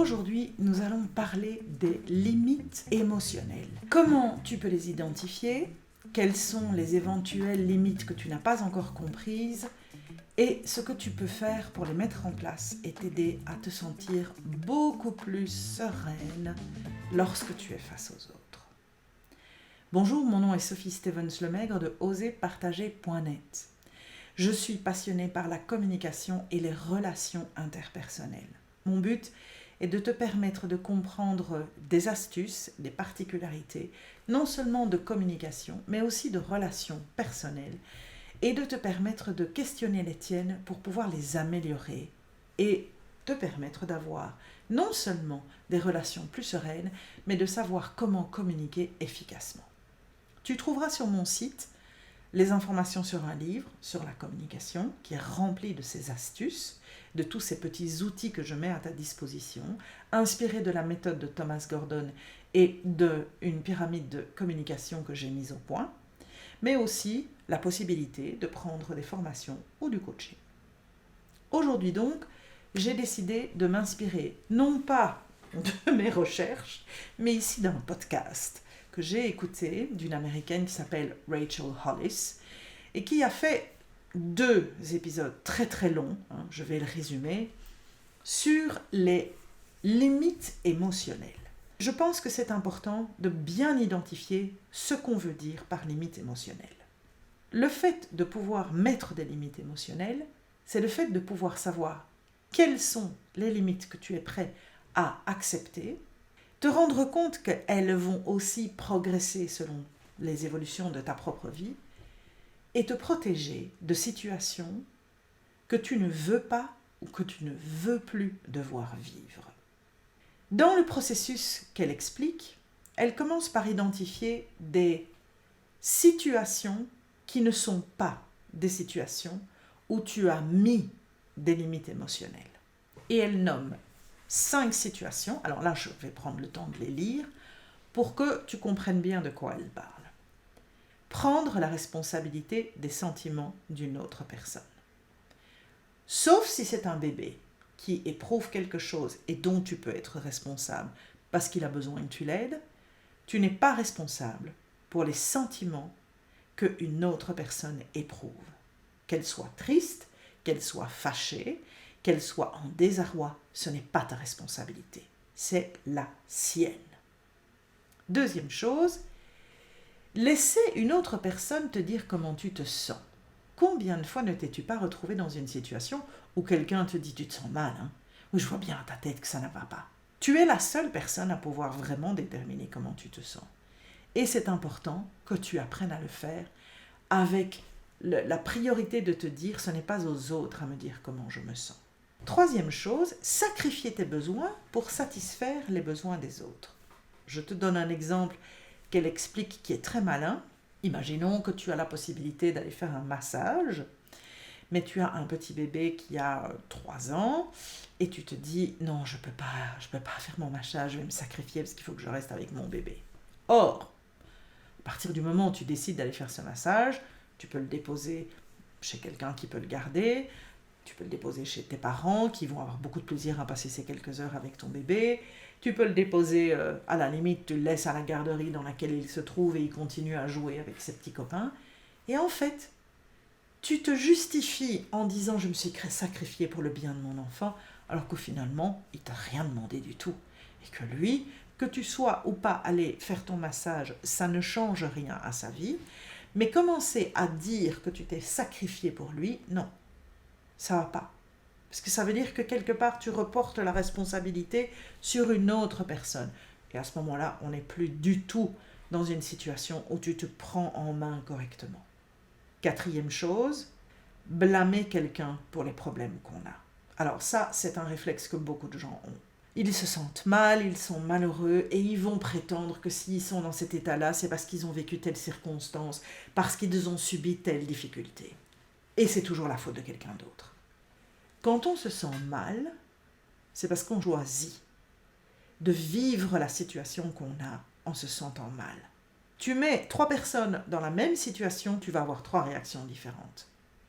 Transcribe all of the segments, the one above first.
Aujourd'hui, nous allons parler des limites émotionnelles. Comment tu peux les identifier? Quelles sont les éventuelles limites que tu n'as pas encore comprises? Et ce que tu peux faire pour les mettre en place et t'aider à te sentir beaucoup plus sereine lorsque tu es face aux autres. Bonjour, mon nom est Sophie Stevens-Lemaigre de oserpartager.net. Je suis passionnée par la communication et les relations interpersonnelles. Mon but est de te permettre de comprendre des astuces, des particularités, non seulement de communication, mais aussi de relations personnelles, et de te permettre de questionner les tiennes pour pouvoir les améliorer et te permettre d'avoir non seulement des relations plus sereines, mais de savoir comment communiquer efficacement. Tu trouveras sur mon site les informations sur un livre sur la communication qui est rempli de ces astuces, de tous ces petits outils que je mets à ta disposition, inspirés de la méthode de Thomas Gordon et d'une pyramide de communication que j'ai mise au point, mais aussi la possibilité de prendre des formations ou du coaching. Aujourd'hui donc, j'ai décidé de m'inspirer non pas de mes recherches, mais ici d'un podcast que j'ai écouté d'une américaine qui s'appelle Rachel Hollis et qui a fait 2 épisodes très très longs, je vais le résumer, sur les limites émotionnelles. Je pense que c'est important de bien identifier ce qu'on veut dire par limite émotionnelle. Le fait de pouvoir mettre des limites émotionnelles, c'est le fait de pouvoir savoir quelles sont les limites que tu es prêt à accepter, te rendre compte qu'elles vont aussi progresser selon les évolutions de ta propre vie et te protéger de situations que tu ne veux pas ou que tu ne veux plus devoir vivre. Dans le processus qu'elle explique, elle commence par identifier des situations qui ne sont pas des situations où tu as mis des limites émotionnelles. Et elle nomme 5 situations, alors là je vais prendre le temps de les lire, pour que tu comprennes bien de quoi elle parle. Prendre la responsabilité des sentiments d'une autre personne. Sauf si c'est un bébé qui éprouve quelque chose et dont tu peux être responsable parce qu'il a besoin que tu l'aides, tu n'es pas responsable pour les sentiments qu'une autre personne éprouve. Qu'elle soit triste, qu'elle soit fâchée, qu'elle soit en désarroi, ce n'est pas ta responsabilité, c'est la sienne. Deuxième chose, laisser une autre personne te dire comment tu te sens. Combien de fois ne t'es-tu pas retrouvé dans une situation où quelqu'un te dit « tu te sens mal, ou je vois bien à ta tête que ça ne va pas ». Tu es la seule personne à pouvoir vraiment déterminer comment tu te sens. Et c'est important que tu apprennes à le faire avec la priorité de te dire « ce n'est pas aux autres à me dire comment je me sens ». Troisième chose, sacrifier tes besoins pour satisfaire les besoins des autres. Je te donne un exemple qu'elle explique qui est très malin. Imaginons que tu as la possibilité d'aller faire un massage, mais tu as un petit bébé qui a 3 ans et tu te dis « non, je peux pas faire mon massage, je vais me sacrifier parce qu'il faut que je reste avec mon bébé ». Or, à partir du moment où tu décides d'aller faire ce massage, tu peux le déposer chez quelqu'un qui peut le garder, tu peux le déposer chez tes parents qui vont avoir beaucoup de plaisir à passer ces quelques heures avec ton bébé. Tu peux le déposer, à la limite, tu le laisses à la garderie dans laquelle il se trouve et il continue à jouer avec ses petits copains. Et en fait, tu te justifies en disant « je me suis sacrifié pour le bien de mon enfant », alors que finalement, il t'a rien demandé du tout. Et que lui, que tu sois ou pas allé faire ton massage, ça ne change rien à sa vie. Mais commencer à dire que tu t'es sacrifié pour lui, non. Ça va pas. Parce que ça veut dire que quelque part, tu reportes la responsabilité sur une autre personne. Et à ce moment-là, on n'est plus du tout dans une situation où tu te prends en main correctement. Quatrième chose, blâmer quelqu'un pour les problèmes qu'on a. Alors ça, c'est un réflexe que beaucoup de gens ont. Ils se sentent mal, ils sont malheureux et ils vont prétendre que s'ils sont dans cet état-là, c'est parce qu'ils ont vécu telle circonstance, parce qu'ils ont subi telle difficulté. Et c'est toujours la faute de quelqu'un d'autre. Quand on se sent mal, c'est parce qu'on choisit de vivre la situation qu'on a en se sentant mal. Tu mets 3 personnes dans la même situation, tu vas avoir 3 réactions différentes.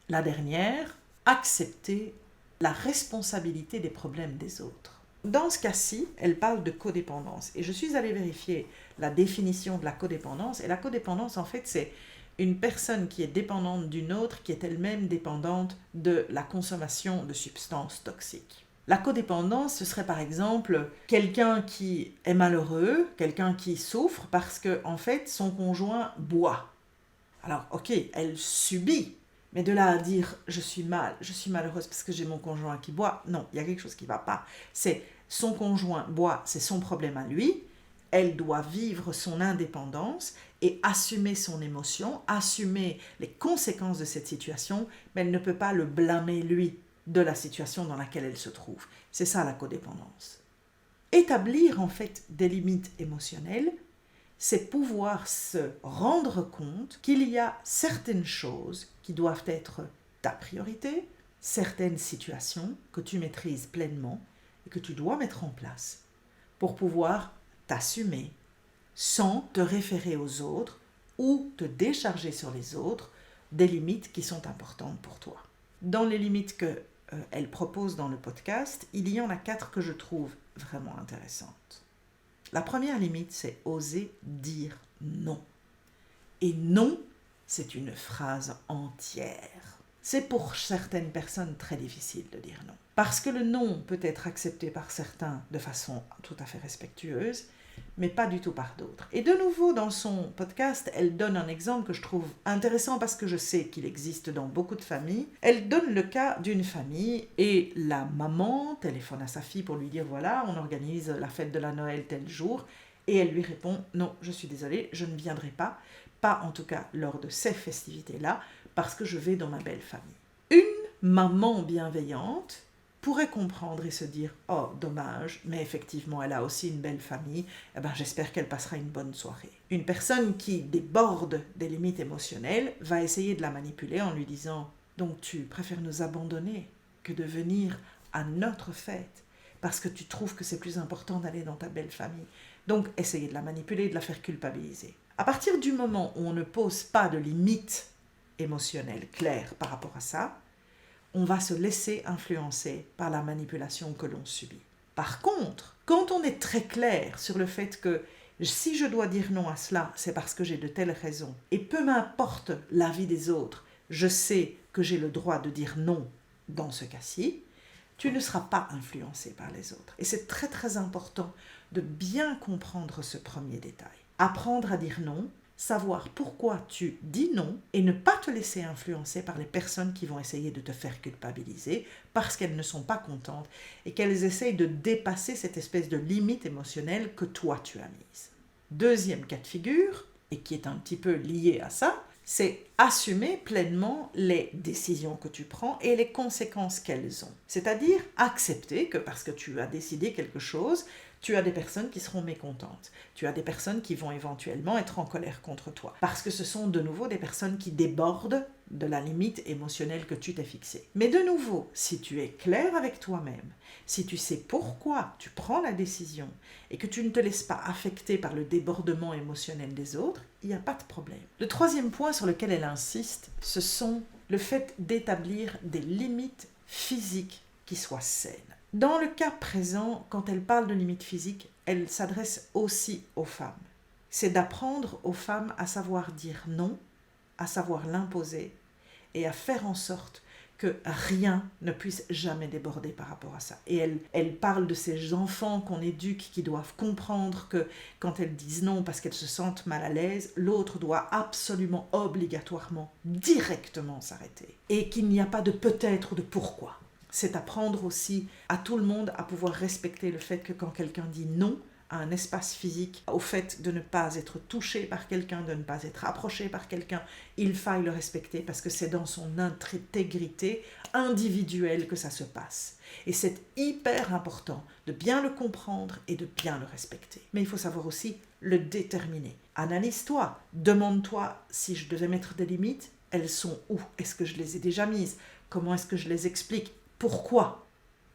La dernière, accepter la responsabilité des problèmes des autres. Dans ce cas-ci, elle parle de codépendance. Et je suis allée vérifier la définition de la codépendance. Et la codépendance, en fait, c'est une personne qui est dépendante d'une autre, qui est elle-même dépendante de la consommation de substances toxiques. La codépendance, ce serait par exemple quelqu'un qui est malheureux, quelqu'un qui souffre parce que, en fait, son conjoint boit. Alors, ok, elle subit, mais de là à dire je suis malheureuse parce que j'ai mon conjoint qui boit, non, il y a quelque chose qui ne va pas. C'est son conjoint boit, c'est son problème à lui. Elle doit vivre son indépendance et assumer son émotion, assumer les conséquences de cette situation, mais elle ne peut pas le blâmer lui de la situation dans laquelle elle se trouve. C'est ça la codépendance. Établir en fait des limites émotionnelles, c'est pouvoir se rendre compte qu'il y a certaines choses qui doivent être ta priorité, certaines situations que tu maîtrises pleinement et que tu dois mettre en place pour pouvoir t'assumer sans te référer aux autres ou te décharger sur les autres des limites qui sont importantes pour toi. Dans les limites qu'elle propose dans le podcast, il y en a 4 que je trouve vraiment intéressantes. La première limite, c'est oser dire non. Et non, c'est une phrase entière. C'est pour certaines personnes très difficile de dire non. Parce que le non peut être accepté par certains de façon tout à fait respectueuse, mais pas du tout par d'autres. Et de nouveau, dans son podcast, elle donne un exemple que je trouve intéressant parce que je sais qu'il existe dans beaucoup de familles. Elle donne le cas d'une famille et la maman téléphone à sa fille pour lui dire voilà, on organise la fête de la Noël tel jour. Et elle lui répond non, je suis désolée, je ne viendrai pas en tout cas lors de ces festivités-là, parce que je vais dans ma belle famille. Une maman bienveillante pourrait comprendre et se dire « Oh, dommage, mais effectivement, elle a aussi une belle famille, j'espère qu'elle passera une bonne soirée. » Une personne qui déborde des limites émotionnelles va essayer de la manipuler en lui disant « Donc tu préfères nous abandonner que de venir à notre fête parce que tu trouves que c'est plus important d'aller dans ta belle famille. » Donc, essayer de la manipuler, de la faire culpabiliser. À partir du moment où on ne pose pas de limites émotionnelles claires par rapport à ça, on va se laisser influencer par la manipulation que l'on subit. Par contre, quand on est très clair sur le fait que si je dois dire non à cela, c'est parce que j'ai de telles raisons, et peu m'importe l'avis des autres, je sais que j'ai le droit de dire non dans ce cas-ci, tu ne seras pas influencé par les autres. Et c'est très très important de bien comprendre ce premier détail. Apprendre à dire non, savoir pourquoi tu dis non et ne pas te laisser influencer par les personnes qui vont essayer de te faire culpabiliser parce qu'elles ne sont pas contentes et qu'elles essayent de dépasser cette espèce de limite émotionnelle que toi tu as mise. Deuxième cas de figure, et qui est un petit peu lié à ça, c'est assumer pleinement les décisions que tu prends et les conséquences qu'elles ont. C'est-à-dire accepter que parce que tu as décidé quelque chose, tu as des personnes qui seront mécontentes. Tu as des personnes qui vont éventuellement être en colère contre toi. Parce que ce sont de nouveau des personnes qui débordent de la limite émotionnelle que tu t'es fixée. Mais de nouveau, si tu es clair avec toi-même, si tu sais pourquoi tu prends la décision et que tu ne te laisses pas affecter par le débordement émotionnel des autres, il n'y a pas de problème. Le troisième point sur lequel elle insiste, ce sont le fait d'établir des limites physiques qui soient saines. Dans le cas présent, quand elle parle de limites physiques, elle s'adresse aussi aux femmes. C'est d'apprendre aux femmes à savoir dire non, à savoir l'imposer et à faire en sorte que rien ne puisse jamais déborder par rapport à ça. Et elle parle de ces enfants qu'on éduque qui doivent comprendre que quand elles disent non parce qu'elles se sentent mal à l'aise, l'autre doit absolument, obligatoirement, directement s'arrêter. Et qu'il n'y a pas de peut-être ou de pourquoi. C'est apprendre aussi à tout le monde à pouvoir respecter le fait que quand quelqu'un dit non à un espace physique, au fait de ne pas être touché par quelqu'un, de ne pas être approché par quelqu'un, il faille le respecter parce que c'est dans son intégrité individuelle que ça se passe. Et c'est hyper important de bien le comprendre et de bien le respecter. Mais il faut savoir aussi le déterminer. Analyse-toi, demande-toi si je devais mettre des limites, elles sont où? Est-ce que je les ai déjà mises? Comment est-ce que je les explique? Pourquoi?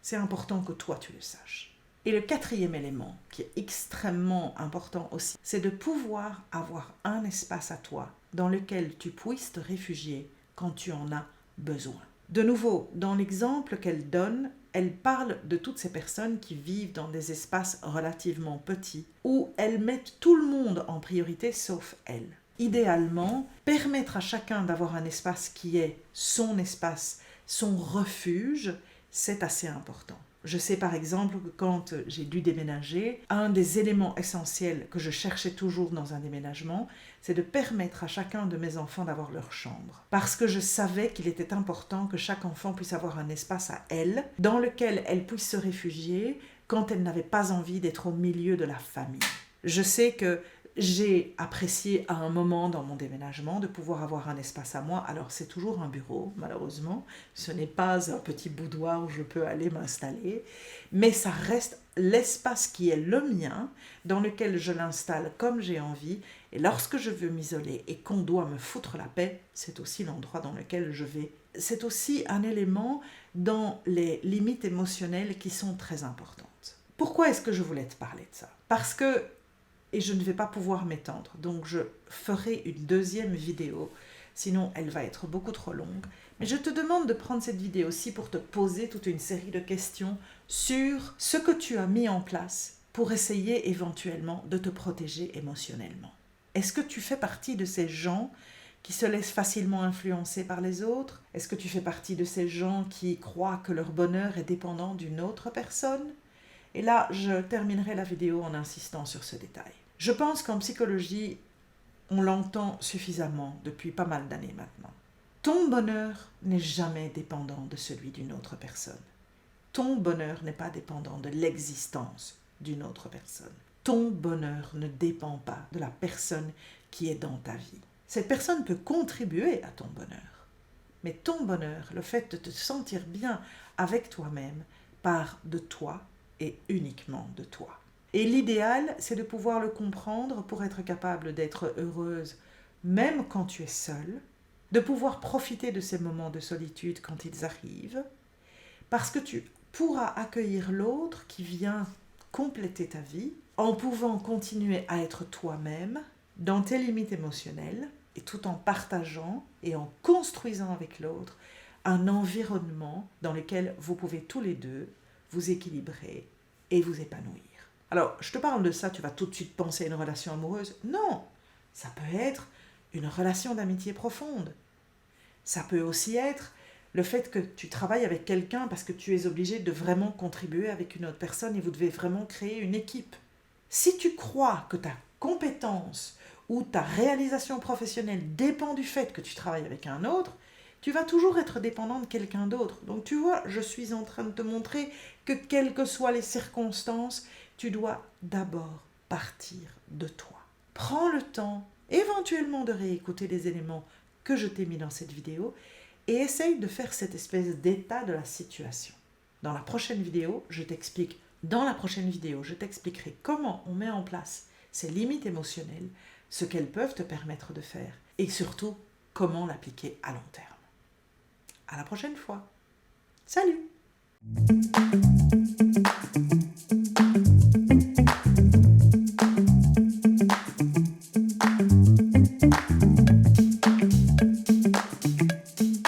C'est important que toi tu le saches. Et le quatrième élément, qui est extrêmement important aussi, c'est de pouvoir avoir un espace à toi dans lequel tu puisses te réfugier quand tu en as besoin. De nouveau, dans l'exemple qu'elle donne, elle parle de toutes ces personnes qui vivent dans des espaces relativement petits, où elles mettent tout le monde en priorité sauf elles. Idéalement, permettre à chacun d'avoir un espace qui est son espace, son refuge, c'est assez important. Je sais par exemple que quand j'ai dû déménager, un des éléments essentiels que je cherchais toujours dans un déménagement, c'est de permettre à chacun de mes enfants d'avoir leur chambre. Parce que je savais qu'il était important que chaque enfant puisse avoir un espace à elle, dans lequel elle puisse se réfugier quand elle n'avait pas envie d'être au milieu de la famille. Je sais que j'ai apprécié à un moment dans mon déménagement de pouvoir avoir un espace à moi. Alors c'est toujours un bureau, malheureusement. Ce n'est pas un petit boudoir où je peux aller m'installer. Mais ça reste l'espace qui est le mien, dans lequel je l'installe comme j'ai envie. Et lorsque je veux m'isoler et qu'on doit me foutre la paix, c'est aussi l'endroit dans lequel je vais. C'est aussi un élément dans les limites émotionnelles qui sont très importantes. Pourquoi est-ce que je voulais te parler de ça? Parce que et je ne vais pas pouvoir m'étendre. Donc je ferai une deuxième vidéo, sinon elle va être beaucoup trop longue. Mais je te demande de prendre cette vidéo-ci pour te poser toute une série de questions sur ce que tu as mis en place pour essayer éventuellement de te protéger émotionnellement. Est-ce que tu fais partie de ces gens qui se laissent facilement influencer par les autres? Est-ce que tu fais partie de ces gens qui croient que leur bonheur est dépendant d'une autre personne? Et là, je terminerai la vidéo en insistant sur ce détail. Je pense qu'en psychologie, on l'entend suffisamment depuis pas mal d'années maintenant. Ton bonheur n'est jamais dépendant de celui d'une autre personne. Ton bonheur n'est pas dépendant de l'existence d'une autre personne. Ton bonheur ne dépend pas de la personne qui est dans ta vie. Cette personne peut contribuer à ton bonheur. Mais ton bonheur, le fait de te sentir bien avec toi-même, part de toi et uniquement de toi. Et l'idéal, c'est de pouvoir le comprendre pour être capable d'être heureuse, même quand tu es seule, de pouvoir profiter de ces moments de solitude quand ils arrivent, parce que tu pourras accueillir l'autre qui vient compléter ta vie, en pouvant continuer à être toi-même, dans tes limites émotionnelles, et tout en partageant et en construisant avec l'autre un environnement dans lequel vous pouvez tous les deux vous équilibrer et vous épanouir. Alors, je te parle de ça, tu vas tout de suite penser à une relation amoureuse. Non, ça peut être une relation d'amitié profonde. Ça peut aussi être le fait que tu travailles avec quelqu'un parce que tu es obligé de vraiment contribuer avec une autre personne et vous devez vraiment créer une équipe. Si tu crois que ta compétence ou ta réalisation professionnelle dépend du fait que tu travailles avec un autre, tu vas toujours être dépendant de quelqu'un d'autre. Donc tu vois, je suis en train de te montrer que quelles que soient les circonstances, tu dois d'abord partir de toi. Prends le temps, éventuellement, de réécouter les éléments que je t'ai mis dans cette vidéo et essaye de faire cette espèce d'état de la situation. Dans la prochaine vidéo, je t'expliquerai comment on met en place ces limites émotionnelles, ce qu'elles peuvent te permettre de faire et surtout comment l'appliquer à long terme. À la prochaine fois. Salut!